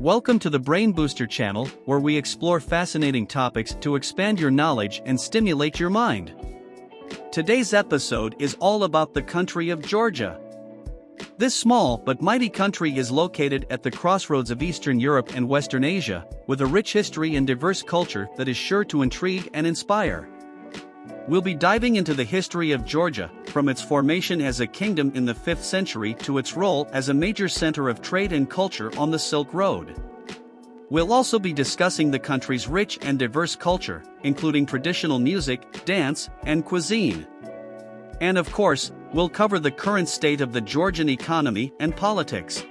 Welcome to the Brain Booster channel, where we explore fascinating topics to expand your knowledge and stimulate your mind. Today's episode is all about the country of Georgia. This small but mighty country is located at the crossroads of Eastern Europe and Western Asia, with a rich history and diverse culture that is sure to intrigue and inspire. We'll be diving into the history of Georgia, from its formation as a kingdom in the 5th century to its role as a major center of trade and culture on the Silk Road. We'll also be discussing the country's rich and diverse culture, including traditional music, dance, and cuisine. And of course, we'll cover the current state of the Georgian economy and politics.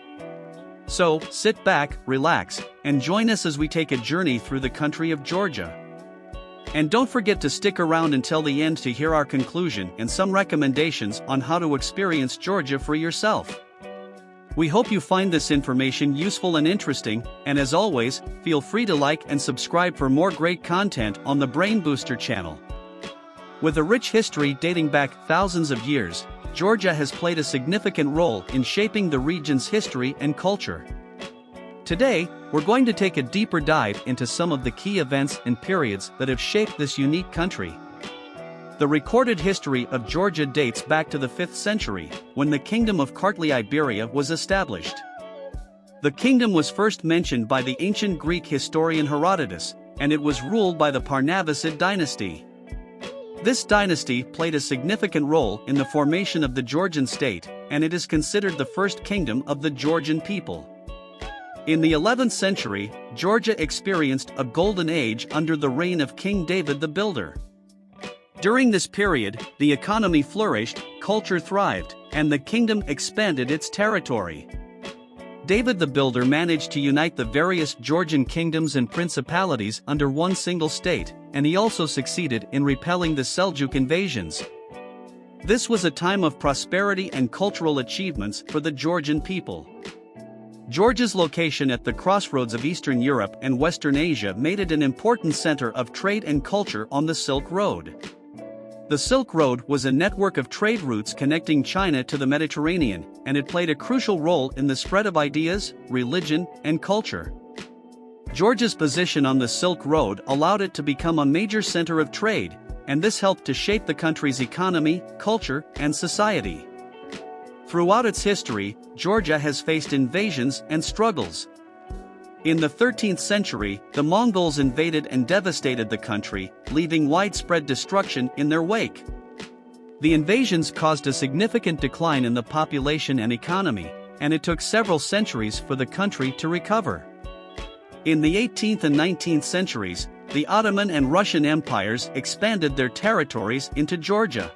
So, sit back, relax, and join us as we take a journey through the country of Georgia. And don't forget to stick around until the end to hear our conclusion and some recommendations on how to experience Georgia for yourself. We hope you find this information useful and interesting, and as always, feel free to like and subscribe for more great content on the Brain Booster channel. With a rich history dating back thousands of years, Georgia has played a significant role in shaping the region's history and culture. Today, we're going to take a deeper dive into some of the key events and periods that have shaped this unique country. The recorded history of Georgia dates back to the 5th century, when the Kingdom of Kartli Iberia was established. The kingdom was first mentioned by the ancient Greek historian Herodotus, and it was ruled by the Parnabasid dynasty. This dynasty played a significant role in the formation of the Georgian state, and it is considered the first kingdom of the Georgian people. In the 11th century, Georgia experienced a golden age under the reign of King David the Builder. During this period, the economy flourished, culture thrived, and the kingdom expanded its territory. David the Builder managed to unite the various Georgian kingdoms and principalities under one single state, and he also succeeded in repelling the Seljuk invasions. This was a time of prosperity and cultural achievements for the Georgian people. Georgia's location at the crossroads of Eastern Europe and Western Asia made it an important center of trade and culture on the Silk Road. The Silk Road was a network of trade routes connecting China to the Mediterranean, and it played a crucial role in the spread of ideas, religion, and culture. Georgia's position on the Silk Road allowed it to become a major center of trade, and this helped to shape the country's economy, culture, and society. Throughout its history, Georgia has faced invasions and struggles. In the 13th century, the Mongols invaded and devastated the country, leaving widespread destruction in their wake. The invasions caused a significant decline in the population and economy, and it took several centuries for the country to recover. In the 18th and 19th centuries, the Ottoman and Russian empires expanded their territories into Georgia.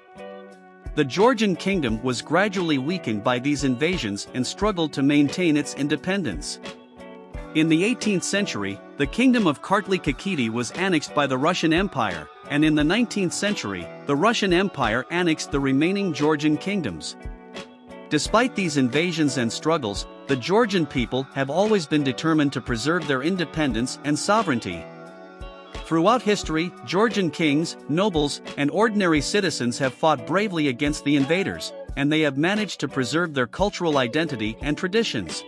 The Georgian kingdom was gradually weakened by these invasions and struggled to maintain its independence. In the 18th century, the kingdom of Kartli was annexed by the Russian Empire, and in the 19th century, the Russian Empire annexed the remaining Georgian kingdoms. Despite these invasions and struggles, the Georgian people have always been determined to preserve their independence and sovereignty. Throughout history, Georgian kings, nobles, and ordinary citizens have fought bravely against the invaders, and they have managed to preserve their cultural identity and traditions.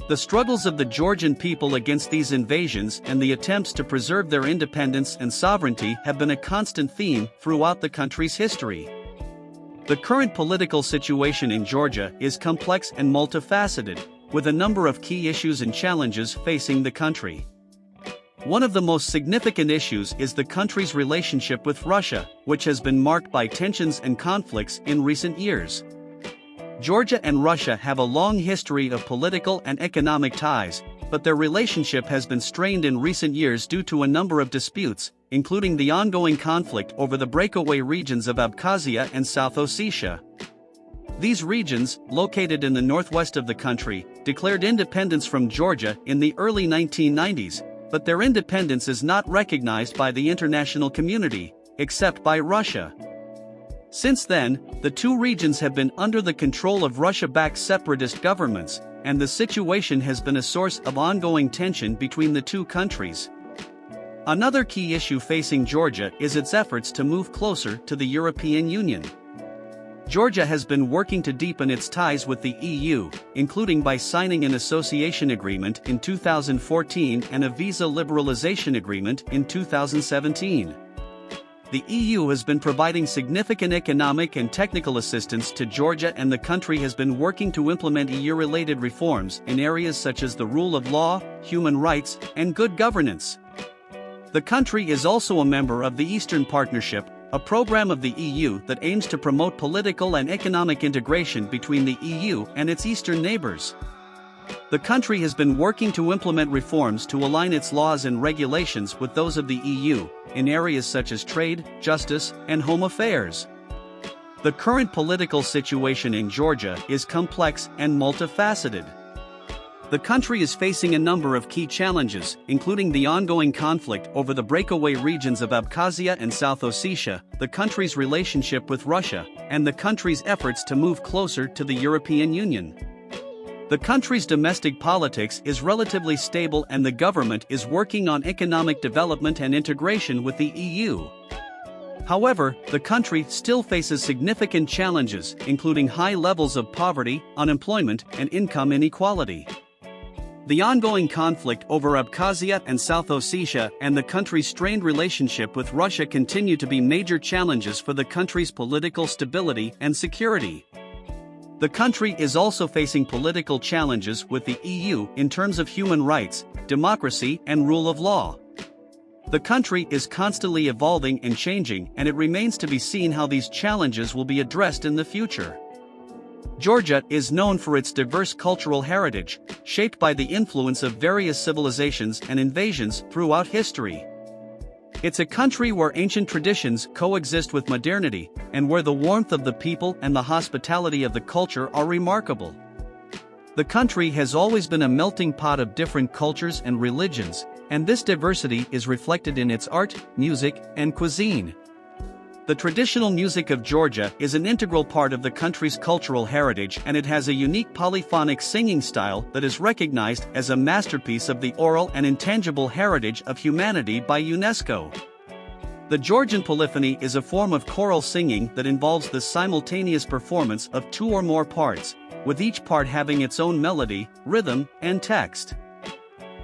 The struggles of the Georgian people against these invasions and the attempts to preserve their independence and sovereignty have been a constant theme throughout the country's history. The current political situation in Georgia is complex and multifaceted, with a number of key issues and challenges facing the country. One of the most significant issues is the country's relationship with Russia, which has been marked by tensions and conflicts in recent years. Georgia and Russia have a long history of political and economic ties, but their relationship has been strained in recent years due to a number of disputes, including the ongoing conflict over the breakaway regions of Abkhazia and South Ossetia. These regions, located in the northwest of the country, declared independence from Georgia in the early 1990s, but their independence is not recognized by the international community, except by Russia. Since then, the two regions have been under the control of Russia-backed separatist governments, and the situation has been a source of ongoing tension between the two countries. Another key issue facing Georgia is its efforts to move closer to the European Union. Georgia has been working to deepen its ties with the EU, including by signing an association agreement in 2014 and a visa liberalization agreement in 2017. The EU has been providing significant economic and technical assistance to Georgia, and the country has been working to implement EU-related reforms in areas such as the rule of law, human rights, and good governance. The country is also a member of the Eastern Partnership, a program of the EU that aims to promote political and economic integration between the EU and its eastern neighbors. The country has been working to implement reforms to align its laws and regulations with those of the EU, in areas such as trade, justice, and home affairs. The current political situation in Georgia is complex and multifaceted. The country is facing a number of key challenges, including the ongoing conflict over the breakaway regions of Abkhazia and South Ossetia, the country's relationship with Russia, and the country's efforts to move closer to the European Union. The country's domestic politics is relatively stable, and the government is working on economic development and integration with the EU. However, the country still faces significant challenges, including high levels of poverty, unemployment, and income inequality. The ongoing conflict over Abkhazia and South Ossetia and the country's strained relationship with Russia continue to be major challenges for the country's political stability and security. The country is also facing political challenges with the EU in terms of human rights, democracy, and rule of law. The country is constantly evolving and changing, and it remains to be seen how these challenges will be addressed in the future. Georgia is known for its diverse cultural heritage, shaped by the influence of various civilizations and invasions throughout history. It's a country where ancient traditions coexist with modernity, and where the warmth of the people and the hospitality of the culture are remarkable. The country has always been a melting pot of different cultures and religions, and this diversity is reflected in its art, music, and cuisine. The traditional music of Georgia is an integral part of the country's cultural heritage, and it has a unique polyphonic singing style that is recognized as a masterpiece of the oral and intangible heritage of humanity by UNESCO. The Georgian polyphony is a form of choral singing that involves the simultaneous performance of two or more parts, with each part having its own melody, rhythm, and text.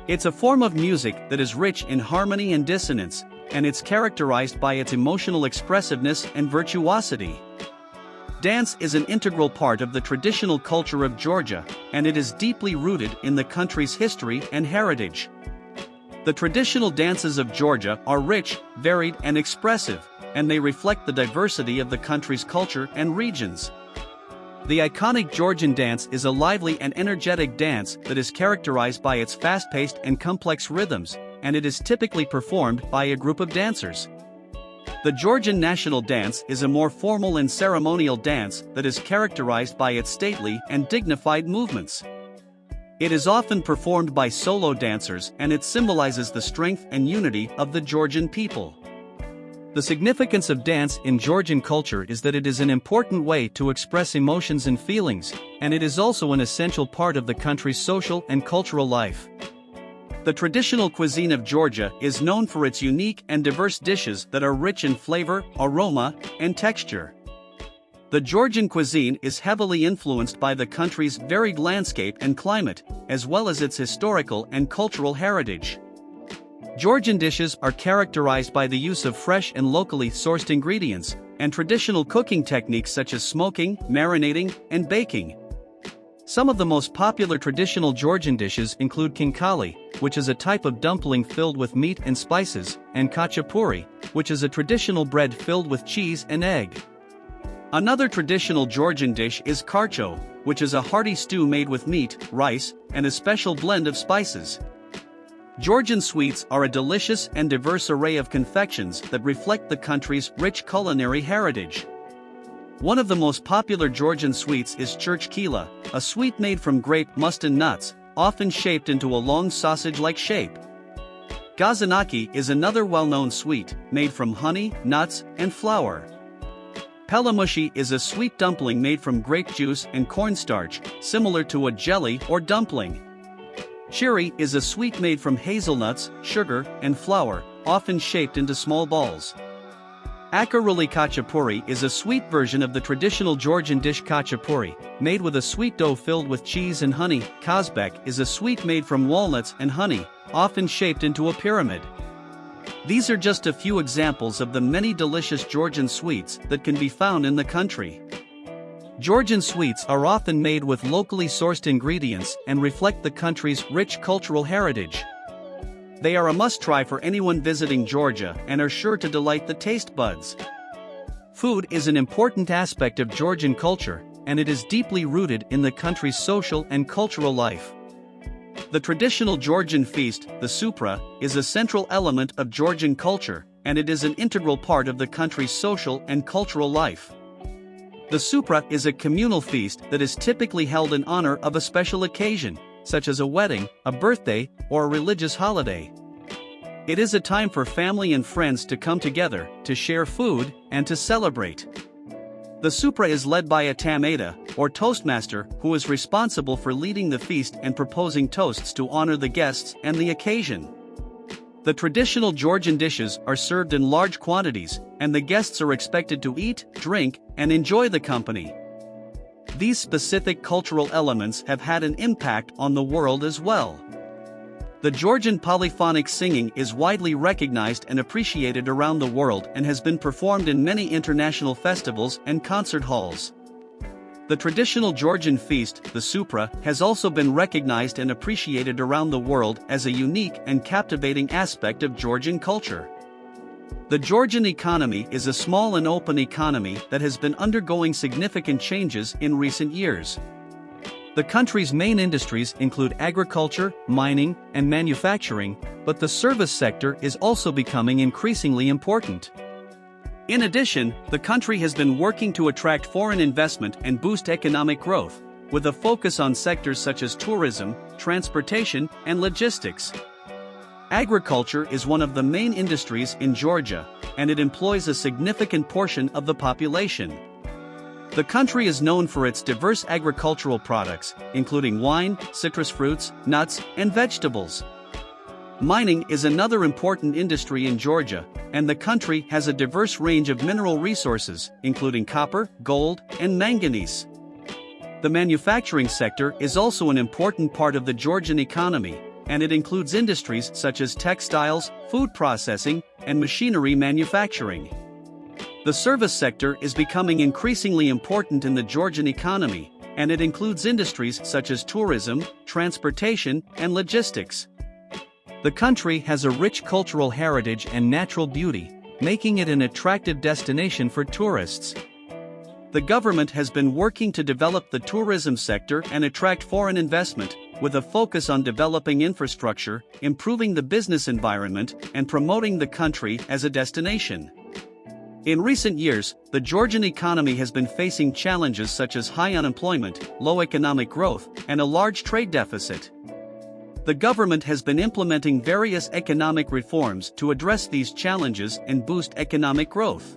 It's a form of music that is rich in harmony and dissonance, and it's characterized by its emotional expressiveness and virtuosity. Dance is an integral part of the traditional culture of Georgia, and it is deeply rooted in the country's history and heritage. The traditional dances of Georgia are rich, varied, and expressive, and they reflect the diversity of the country's culture and regions. The iconic Georgian dance is a lively and energetic dance that is characterized by its fast-paced and complex rhythms, and it is typically performed by a group of dancers. The Georgian national dance is a more formal and ceremonial dance that is characterized by its stately and dignified movements. It is often performed by solo dancers, and it symbolizes the strength and unity of the Georgian people. The significance of dance in Georgian culture is that it is an important way to express emotions and feelings, and it is also an essential part of the country's social and cultural life. The traditional cuisine of Georgia is known for its unique and diverse dishes that are rich in flavor, aroma, and texture. The Georgian cuisine is heavily influenced by the country's varied landscape and climate, as well as its historical and cultural heritage. Georgian dishes are characterized by the use of fresh and locally sourced ingredients, and traditional cooking techniques such as smoking, marinating, and baking. Some of the most popular traditional Georgian dishes include khinkali, which is a type of dumpling filled with meat and spices, and khachapuri, which is a traditional bread filled with cheese and egg. Another traditional Georgian dish is kharcho, which is a hearty stew made with meat, rice, and a special blend of spices. Georgian sweets are a delicious and diverse array of confections that reflect the country's rich culinary heritage. One of the most popular Georgian sweets is churchkila, a sweet made from grape must and nuts, often shaped into a long sausage-like shape. Gazanaki is another well-known sweet, made from honey, nuts, and flour. Pelamushi is a sweet dumpling made from grape juice and cornstarch, similar to a jelly or dumpling. Chiri is a sweet made from hazelnuts, sugar, and flour, often shaped into small balls. Akaruli khachapuri is a sweet version of the traditional Georgian dish khachapuri, made with a sweet dough filled with cheese and honey. Kazbek is a sweet made from walnuts and honey, often shaped into a pyramid. These are just a few examples of the many delicious Georgian sweets that can be found in the country. Georgian sweets are often made with locally sourced ingredients and reflect the country's rich cultural heritage. They are a must-try for anyone visiting Georgia and are sure to delight the taste buds. Food is an important aspect of Georgian culture, and it is deeply rooted in the country's social and cultural life. The traditional Georgian feast, the supra, is a central element of Georgian culture, and it is an integral part of the country's social and cultural life. The supra is a communal feast that is typically held in honor of a special occasion, such as a wedding, a birthday, or a religious holiday. It is a time for family and friends to come together, to share food, and to celebrate. The supra is led by a tamada, or toastmaster, who is responsible for leading the feast and proposing toasts to honor the guests and the occasion. The traditional Georgian dishes are served in large quantities, and the guests are expected to eat, drink, and enjoy the company. These specific cultural elements have had an impact on the world as well. The Georgian polyphonic singing is widely recognized and appreciated around the world and has been performed in many international festivals and concert halls. The traditional Georgian feast, the supra, has also been recognized and appreciated around the world as a unique and captivating aspect of Georgian culture. The Georgian economy is a small and open economy that has been undergoing significant changes in recent years. The country's main industries include agriculture, mining, and manufacturing, but the service sector is also becoming increasingly important. In addition, the country has been working to attract foreign investment and boost economic growth, with a focus on sectors such as tourism, transportation, and logistics. Agriculture is one of the main industries in Georgia, and it employs a significant portion of the population. The country is known for its diverse agricultural products, including wine, citrus fruits, nuts, and vegetables. Mining is another important industry in Georgia, and the country has a diverse range of mineral resources, including copper, gold, and manganese. The manufacturing sector is also an important part of the Georgian economy, and it includes industries such as textiles, food processing, and machinery manufacturing. The service sector is becoming increasingly important in the Georgian economy, and it includes industries such as tourism, transportation, and logistics. The country has a rich cultural heritage and natural beauty, making it an attractive destination for tourists. The government has been working to develop the tourism sector and attract foreign investment, with a focus on developing infrastructure, improving the business environment, and promoting the country as a destination. In recent years, the Georgian economy has been facing challenges such as high unemployment, low economic growth, and a large trade deficit. The government has been implementing various economic reforms to address these challenges and boost economic growth.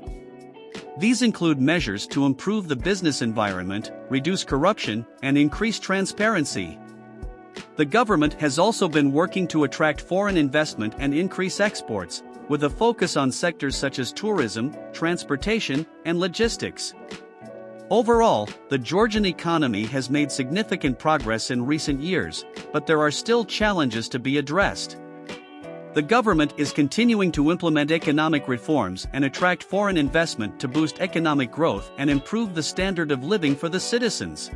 These include measures to improve the business environment, reduce corruption, and increase transparency. The government has also been working to attract foreign investment and increase exports, with a focus on sectors such as tourism, transportation, and logistics. Overall, the Georgian economy has made significant progress in recent years, but there are still challenges to be addressed. The government is continuing to implement economic reforms and attract foreign investment to boost economic growth and improve the standard of living for the citizens.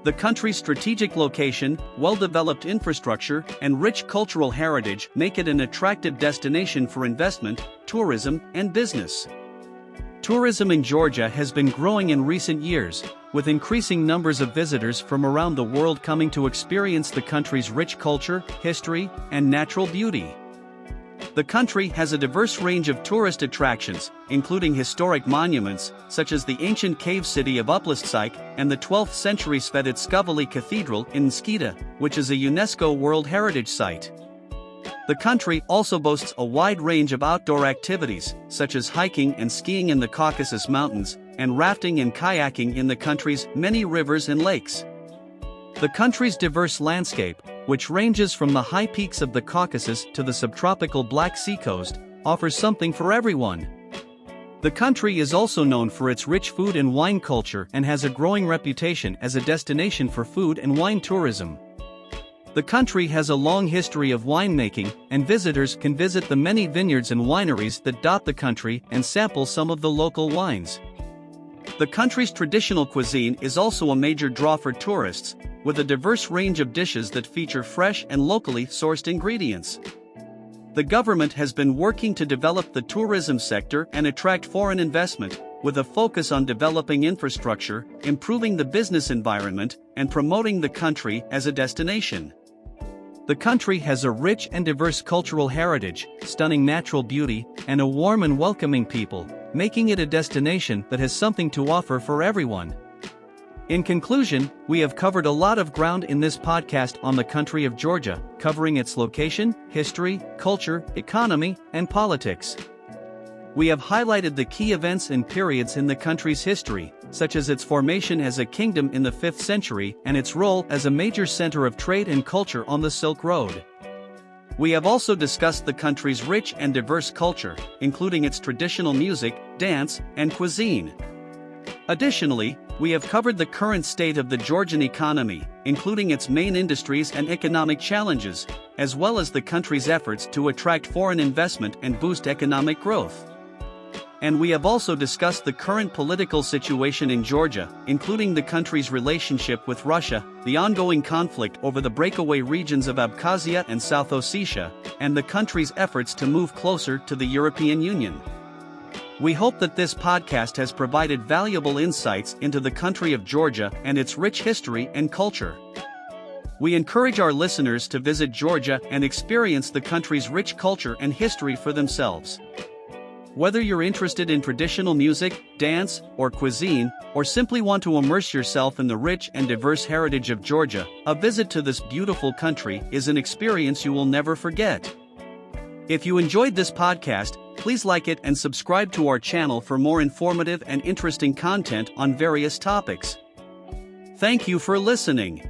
The country's strategic location, well-developed infrastructure, and rich cultural heritage make it an attractive destination for investment, tourism, and business. Tourism in Georgia has been growing in recent years, with increasing numbers of visitors from around the world coming to experience the country's rich culture, history, and natural beauty. The country has a diverse range of tourist attractions, including historic monuments, such as the ancient cave city of Uplistsike and the 12th century Svetitskavali Cathedral in Skida, which is a UNESCO World Heritage Site. The country also boasts a wide range of outdoor activities, such as hiking and skiing in the Caucasus Mountains, and rafting and kayaking in the country's many rivers and lakes. The country's diverse landscape, which ranges from the high peaks of the Caucasus to the subtropical Black Sea coast, offers something for everyone. The country is also known for its rich food and wine culture and has a growing reputation as a destination for food and wine tourism. The country has a long history of winemaking, and visitors can visit the many vineyards and wineries that dot the country and sample some of the local wines. The country's traditional cuisine is also a major draw for tourists, with a diverse range of dishes that feature fresh and locally sourced ingredients. The government has been working to develop the tourism sector and attract foreign investment, with a focus on developing infrastructure, improving the business environment, and promoting the country as a destination. The country has a rich and diverse cultural heritage, stunning natural beauty, and a warm and welcoming people, making it a destination that has something to offer for everyone. In conclusion, we have covered a lot of ground in this podcast on the country of Georgia, covering its location, history, culture, economy, and politics. We have highlighted the key events and periods in the country's history, such as its formation as a kingdom in the 5th century and its role as a major center of trade and culture on the Silk Road. We have also discussed the country's rich and diverse culture, including its traditional music, dance, and cuisine. Additionally, we have covered the current state of the Georgian economy, including its main industries and economic challenges, as well as the country's efforts to attract foreign investment and boost economic growth. And we have also discussed the current political situation in Georgia, including the country's relationship with Russia, the ongoing conflict over the breakaway regions of Abkhazia and South Ossetia, and the country's efforts to move closer to the European Union. We hope that this podcast has provided valuable insights into the country of Georgia and its rich history and culture. We encourage our listeners to visit Georgia and experience the country's rich culture and history for themselves. Whether you're interested in traditional music, dance, or cuisine, or simply want to immerse yourself in the rich and diverse heritage of Georgia, a visit to this beautiful country is an experience you will never forget. If you enjoyed this podcast, please like it and subscribe to our channel for more informative and interesting content on various topics. Thank you for listening.